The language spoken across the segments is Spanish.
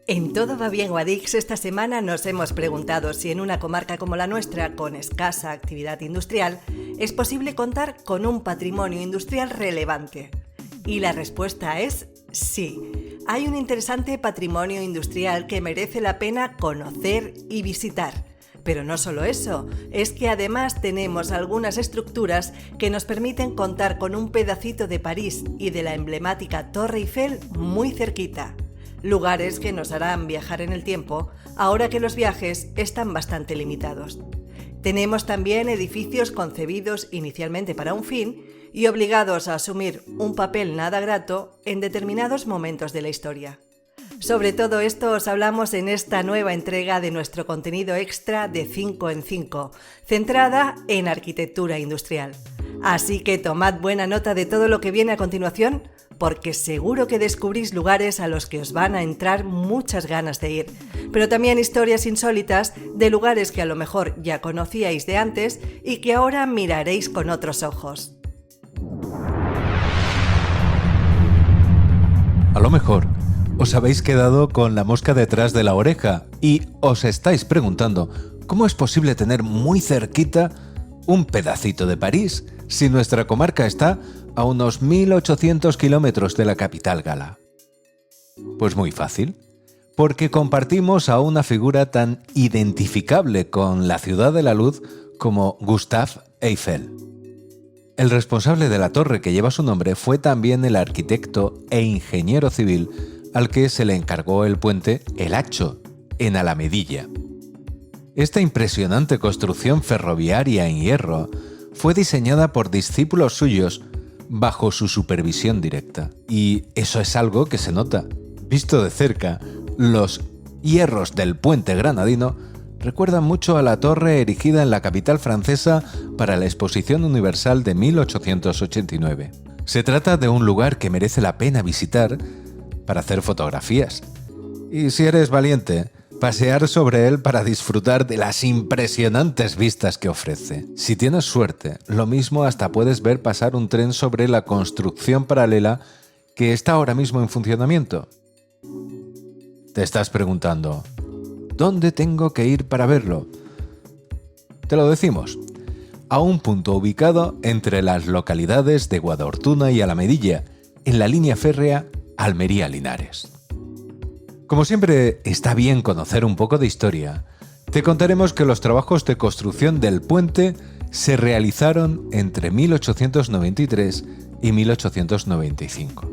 En Todo va bien Guadix, esta semana nos hemos preguntado si en una comarca como la nuestra, con escasa actividad industrial, es posible contar con un patrimonio industrial relevante. Y la respuesta es sí. Hay un interesante patrimonio industrial que merece la pena conocer y visitar. Pero no solo eso, es que además tenemos algunas estructuras que nos permiten contar con un pedacito de París y de la emblemática Torre Eiffel muy cerquita. Lugares que nos harán viajar en el tiempo, ahora que los viajes están bastante limitados. Tenemos también edificios concebidos inicialmente para un fin y obligados a asumir un papel nada grato en determinados momentos de la historia. Sobre todo esto os hablamos en esta nueva entrega de nuestro contenido extra de 5 en 5, centrada en arquitectura industrial. Así que tomad buena nota de todo lo que viene a continuación, porque seguro que descubrís lugares a los que os van a entrar muchas ganas de ir, pero también historias insólitas de lugares que a lo mejor ya conocíais de antes y que ahora miraréis con otros ojos. A lo mejor os habéis quedado con la mosca detrás de la oreja y os estáis preguntando cómo es posible tener muy cerquita un pedacito de París si nuestra comarca está a unos 1800 kilómetros de la capital gala. Pues muy fácil, porque compartimos a una figura tan identificable con la ciudad de la luz como Gustave Eiffel. El responsable de la torre que lleva su nombre fue también el arquitecto e ingeniero civil al que se le encargó el puente El Hacho, en Alamedilla. Esta impresionante construcción ferroviaria en hierro fue diseñada por discípulos suyos bajo su supervisión directa. Y eso es algo que se nota. Visto de cerca, los hierros del puente granadino recuerdan mucho a la torre erigida en la capital francesa para la Exposición Universal de 1889. Se trata de un lugar que merece la pena visitar para hacer fotografías. Y si eres valiente, pasear sobre él para disfrutar de las impresionantes vistas que ofrece. Si tienes suerte, lo mismo hasta puedes ver pasar un tren sobre la construcción paralela que está ahora mismo en funcionamiento. Te estás preguntando, ¿dónde tengo que ir para verlo? Te lo decimos. A un punto ubicado entre las localidades de Guadortuna y Alamedilla, en la línea férrea Almería-Linares. Como siempre está bien conocer un poco de historia, te contaremos que los trabajos de construcción del puente se realizaron entre 1893 y 1895.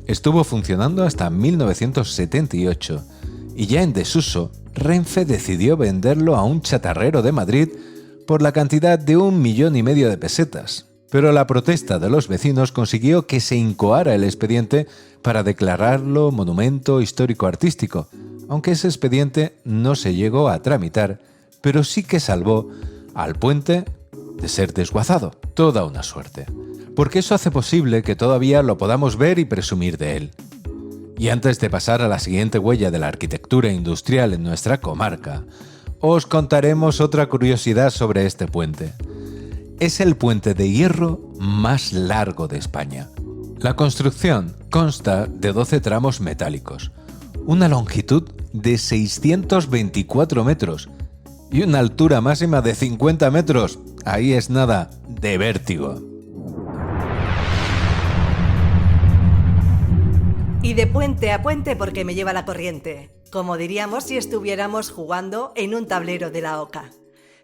Estuvo funcionando hasta 1978 y ya en desuso, Renfe decidió venderlo a un chatarrero de Madrid por la cantidad de 1,5 millones de pesetas. Pero la protesta de los vecinos consiguió que se incoara el expediente para declararlo monumento histórico-artístico, aunque ese expediente no se llegó a tramitar, pero sí que salvó al puente de ser desguazado. Toda una suerte, porque eso hace posible que todavía lo podamos ver y presumir de él. Y antes de pasar a la siguiente huella de la arquitectura industrial en nuestra comarca, os contaremos otra curiosidad sobre este puente. Es el puente de hierro más largo de España. La construcción consta de 12 tramos metálicos, una longitud de 624 metros y una altura máxima de 50 metros. Ahí es nada de vértigo. Y de puente a puente porque me lleva la corriente, como diríamos si estuviéramos jugando en un tablero de la oca.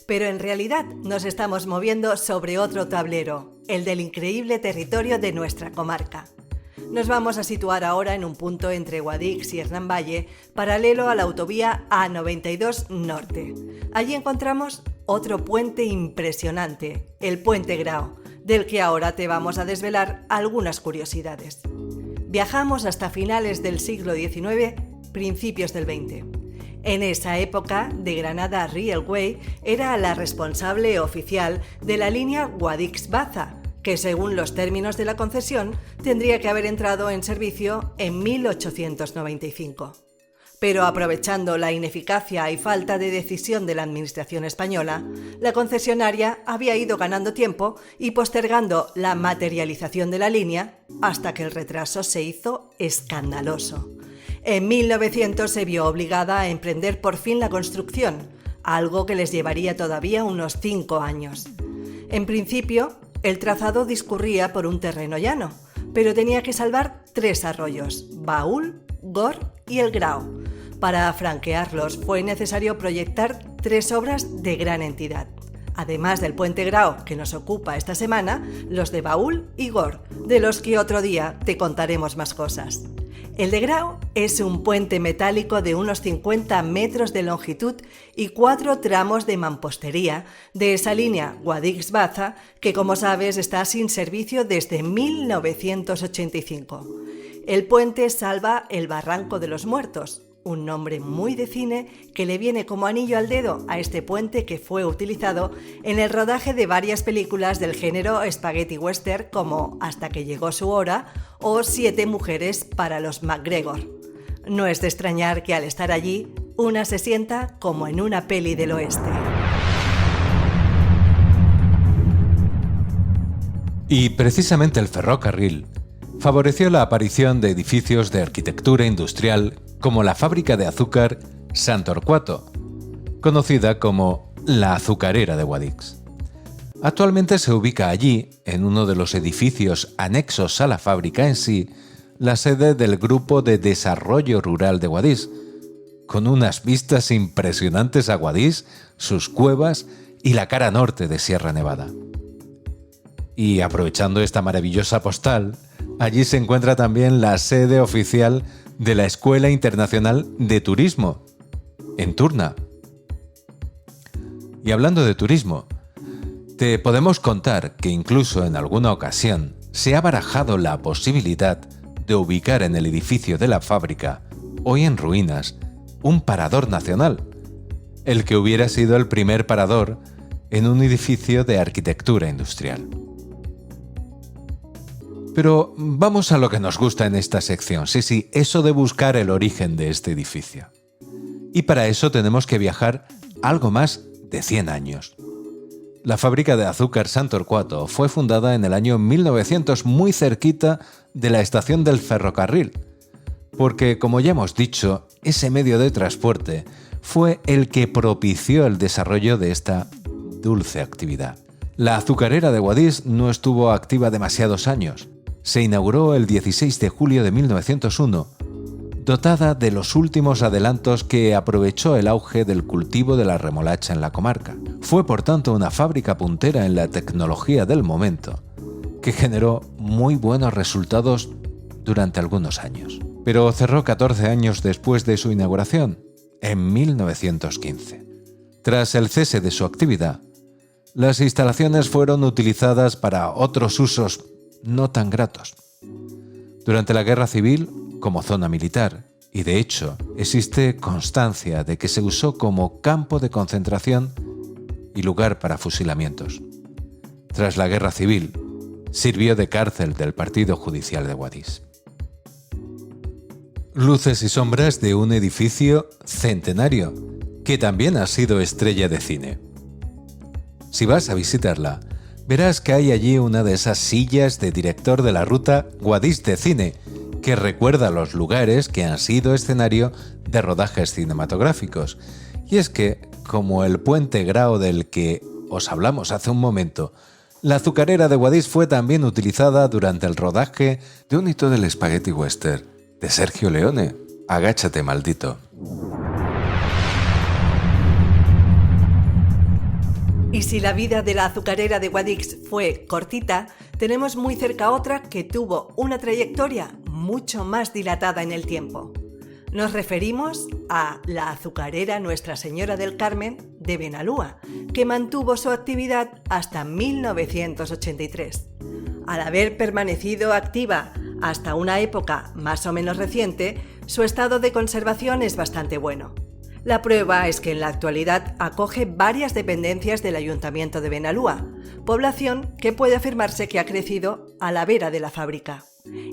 Pero en realidad nos estamos moviendo sobre otro tablero, el del increíble territorio de nuestra comarca. Nos vamos a situar ahora en un punto entre Guadix y Hernán Valle, paralelo a la autovía A92 Norte. Allí encontramos otro puente impresionante, el Puente Grao, del que ahora te vamos a desvelar algunas curiosidades. Viajamos hasta finales del siglo XIX, principios del XX. En esa época, de Granada Railway era la responsable oficial de la línea Guadix-Baza, que según los términos de la concesión tendría que haber entrado en servicio en 1895. Pero aprovechando la ineficacia y falta de decisión de la administración española, la concesionaria había ido ganando tiempo y postergando la materialización de la línea hasta que el retraso se hizo escandaloso. En 1900 se vio obligada a emprender por fin la construcción, algo que les llevaría todavía unos 5 años. En principio, el trazado discurría por un terreno llano, pero tenía que salvar 3 arroyos: Baúl, Gor y el Grao. Para franquearlos fue necesario proyectar 3 obras de gran entidad. Además del puente Grao que nos ocupa esta semana, los de Baúl y Gor, de los que otro día te contaremos más cosas. El de Grao es un puente metálico de unos 50 metros de longitud y 4 tramos de mampostería de esa línea Guadix-Baza que, como sabes, está sin servicio desde 1985. El puente salva el Barranco de los Muertos, un nombre muy de cine que le viene como anillo al dedo a este puente que fue utilizado en el rodaje de varias películas del género spaghetti western como Hasta que llegó su hora o 7 mujeres para los MacGregor. No es de extrañar que al estar allí, una se sienta como en una peli del oeste. Y precisamente el ferrocarril favoreció la aparición de edificios de arquitectura industrial como la fábrica de azúcar Sant Torquato, conocida como la azucarera de Guadix. Actualmente se ubica allí, en uno de los edificios anexos a la fábrica en sí, la sede del Grupo de Desarrollo Rural de Guadix, con unas vistas impresionantes a Guadix, sus cuevas y la cara norte de Sierra Nevada. Y aprovechando esta maravillosa postal, allí se encuentra también la sede oficial de la Escuela Internacional de Turismo, en Turna. Y hablando de turismo, te podemos contar que incluso en alguna ocasión se ha barajado la posibilidad de ubicar en el edificio de la fábrica, hoy en ruinas, un parador nacional, el que hubiera sido el primer parador en un edificio de arquitectura industrial. Pero vamos a lo que nos gusta en esta sección, sí, eso de buscar el origen de este edificio. Y para eso tenemos que viajar algo más de 100 años. La fábrica de azúcar Sant Torquato fue fundada en el año 1900 muy cerquita de la estación del ferrocarril, porque, como ya hemos dicho, ese medio de transporte fue el que propició el desarrollo de esta dulce actividad. La azucarera de Guadix no estuvo activa demasiados años. Se inauguró el 16 de julio de 1901, dotada de los últimos adelantos que aprovechó el auge del cultivo de la remolacha en la comarca. Fue por tanto una fábrica puntera en la tecnología del momento, que generó muy buenos resultados durante algunos años. Pero cerró 14 años después de su inauguración, en 1915. Tras el cese de su actividad, las instalaciones fueron utilizadas para otros usos no tan gratos. Durante la Guerra Civil, como zona militar, y de hecho existe constancia de que se usó como campo de concentración y lugar para fusilamientos. Tras la Guerra Civil, sirvió de cárcel del Partido Judicial de Guadix. Luces y sombras de un edificio centenario, que también ha sido estrella de cine. Si vas a visitarla, verás que hay allí una de esas sillas de director de la ruta Guadix de cine, que recuerda los lugares que han sido escenario de rodajes cinematográficos. Y es que, como el puente Grao del que os hablamos hace un momento, la azucarera de Guadix fue también utilizada durante el rodaje de un hito del spaghetti western, de Sergio Leone, Agáchate, maldito. Y si la vida de la azucarera de Guadix fue cortita, tenemos muy cerca otra que tuvo una trayectoria mucho más dilatada en el tiempo. Nos referimos a la azucarera Nuestra Señora del Carmen de Benalúa, que mantuvo su actividad hasta 1983. Al haber permanecido activa hasta una época más o menos reciente, su estado de conservación es bastante bueno. La prueba es que en la actualidad acoge varias dependencias del Ayuntamiento de Benalúa, población que puede afirmarse que ha crecido a la vera de la fábrica.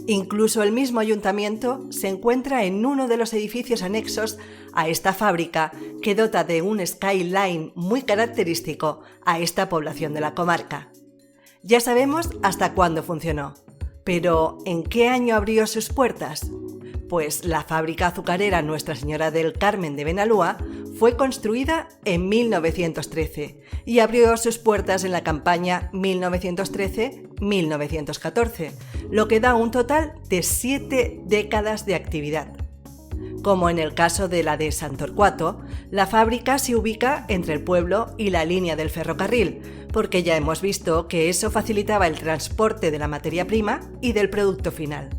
Incluso el mismo ayuntamiento se encuentra en uno de los edificios anexos a esta fábrica que dota de un skyline muy característico a esta población de la comarca. Ya sabemos hasta cuándo funcionó, pero ¿en qué año abrió sus puertas? Pues la fábrica azucarera Nuestra Señora del Carmen de Benalúa fue construida en 1913 y abrió sus puertas en la campaña 1913-1914, lo que da un total de 7 décadas de actividad. Como en el caso de la de San Torcuato, la fábrica se ubica entre el pueblo y la línea del ferrocarril, porque ya hemos visto que eso facilitaba el transporte de la materia prima y del producto final.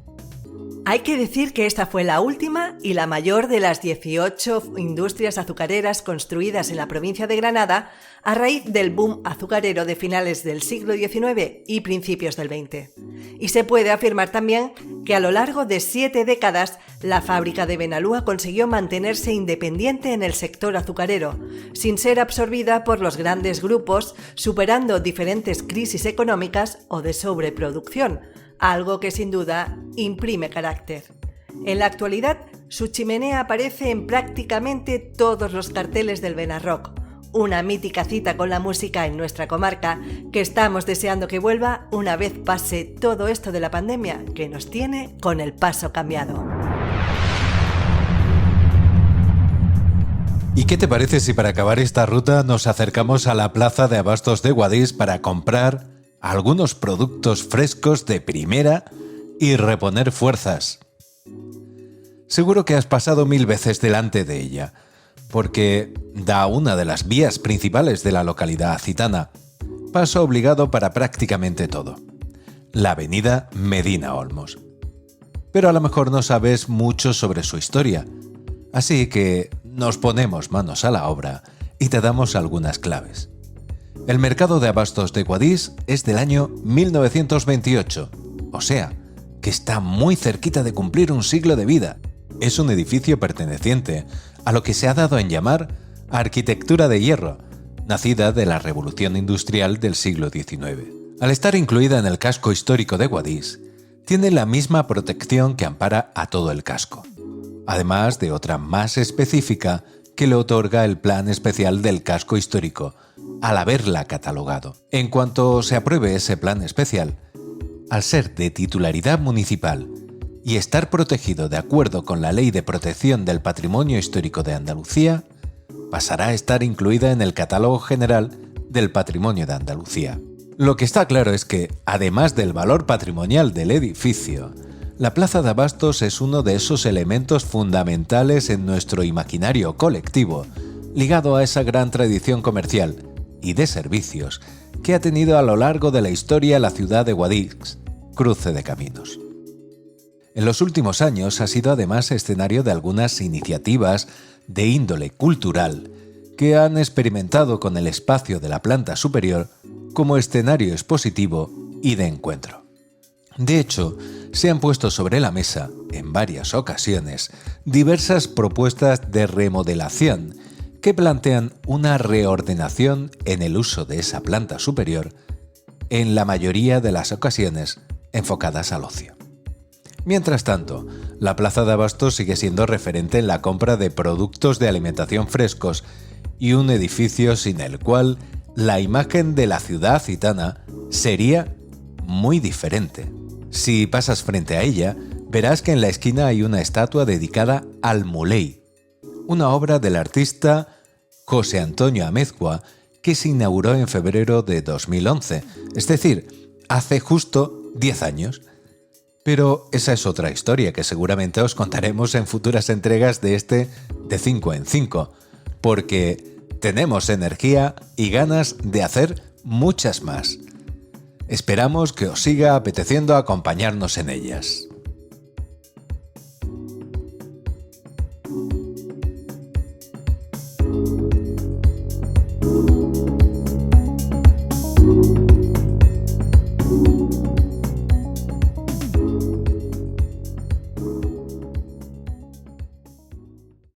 Hay que decir que esta fue la última y la mayor de las 18 industrias azucareras construidas en la provincia de Granada a raíz del boom azucarero de finales del siglo XIX y principios del XX. Y se puede afirmar también que a lo largo de 7 décadas la fábrica de Benalúa consiguió mantenerse independiente en el sector azucarero, sin ser absorbida por los grandes grupos, superando diferentes crisis económicas o de sobreproducción, algo que sin duda imprime carácter. En la actualidad, su chimenea aparece en prácticamente todos los carteles del Benarrock, una mítica cita con la música en nuestra comarca que estamos deseando que vuelva una vez pase todo esto de la pandemia que nos tiene con el paso cambiado. ¿Y qué te parece si para acabar esta ruta nos acercamos a la plaza de abastos de Guadix para comprar algunos productos frescos de primera y reponer fuerzas? Seguro que has pasado 1000 veces delante de ella, porque da una de las vías principales de la localidad acitana, paso obligado para prácticamente todo, la avenida Medina Olmos. Pero a lo mejor no sabes mucho sobre su historia, así que nos ponemos manos a la obra y te damos algunas claves. El mercado de abastos de Guadix es del año 1928, o sea, que está muy cerquita de cumplir un siglo de vida. Es un edificio perteneciente a lo que se ha dado en llamar arquitectura de hierro, nacida de la revolución industrial del siglo XIX. Al estar incluida en el casco histórico de Guadix, tiene la misma protección que ampara a todo el casco, además de otra más específica que le otorga el Plan Especial del Casco Histórico, al haberla catalogado. En cuanto se apruebe ese plan especial, al ser de titularidad municipal y estar protegido de acuerdo con la Ley de Protección del Patrimonio Histórico de Andalucía, pasará a estar incluida en el Catálogo General del Patrimonio de Andalucía. Lo que está claro es que, además del valor patrimonial del edificio, la Plaza de Abastos es uno de esos elementos fundamentales en nuestro imaginario colectivo, ligado a esa gran tradición comercial y de servicios que ha tenido a lo largo de la historia la ciudad de Guadix, cruce de caminos. En los últimos años ha sido además escenario de algunas iniciativas de índole cultural que han experimentado con el espacio de la planta superior como escenario expositivo y de encuentro. De hecho, se han puesto sobre la mesa, en varias ocasiones, diversas propuestas de remodelación que plantean una reordenación en el uso de esa planta superior, en la mayoría de las ocasiones enfocadas al ocio. Mientras tanto, la Plaza de Abastos sigue siendo referente en la compra de productos de alimentación frescos y un edificio sin el cual la imagen de la ciudad acitana sería muy diferente. Si pasas frente a ella, verás que en la esquina hay una estatua dedicada al Muley, una obra del artista José Antonio Amezcua que se inauguró en febrero de 2011, es decir, hace justo 10 años. Pero esa es otra historia que seguramente os contaremos en futuras entregas de este de 5 en 5, porque tenemos energía y ganas de hacer muchas más. Esperamos que os siga apeteciendo acompañarnos en ellas.